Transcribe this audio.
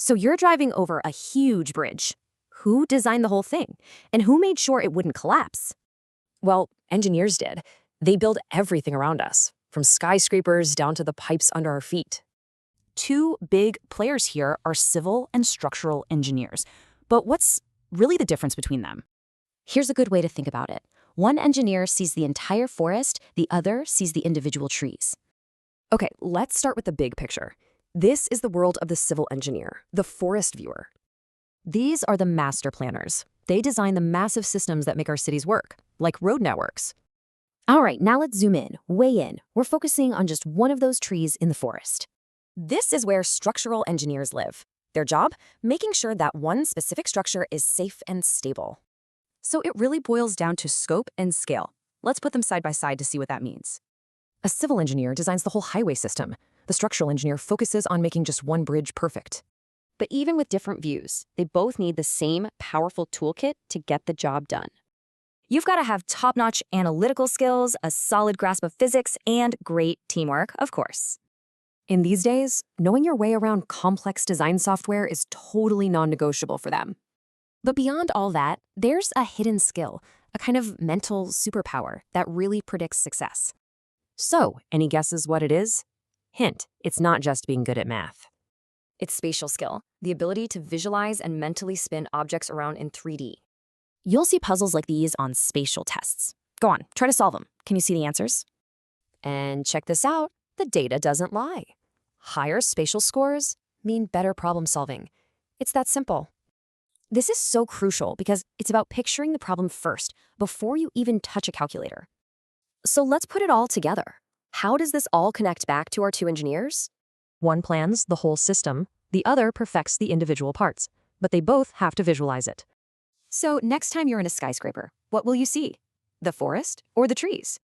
So you're driving over a huge bridge. Who designed the whole thing? And who made sure it wouldn't collapse? Well, engineers did. They build everything around us, from skyscrapers down to the pipes under our feet. Two big players here are civil and structural engineers. But what's really the difference between them? Here's a good way to think about it. One engineer sees the entire forest, the other sees the individual trees. Okay, let's start with the big picture. This is the world of the civil engineer, the forest viewer. These are the master planners. They design the massive systems that make our cities work, like road networks. All right, now let's zoom in, way in. We're focusing on just one of those trees in the forest. This is where structural engineers live. Their job? Making sure that one specific structure is safe and stable. So it really boils down to scope and scale. Let's put them side by side to see what that means. A civil engineer designs the whole highway system. The structural engineer focuses on making just one bridge perfect. But even with different views, they both need the same powerful toolkit to get the job done. You've got to have top-notch analytical skills, a solid grasp of physics, and great teamwork, of course. In these days, knowing your way around complex design software is totally non-negotiable for them. But beyond all that, there's a hidden skill, a kind of mental superpower that really predicts success. So, any guesses what it is? Hint, it's not just being good at math. It's spatial skill, the ability to visualize and mentally spin objects around in 3D. You'll see puzzles like these on spatial tests. Go on, try to solve them. Can you see the answers? And check this out, the data doesn't lie. Higher spatial scores mean better problem solving. It's that simple. This is so crucial because it's about picturing the problem first, before you even touch a calculator. So let's put it all together. How does this all connect back to our two engineers? One plans the whole system, the other perfects the individual parts, but they both have to visualize it. So next time you're in a skyscraper, what will you see? The forest or the trees?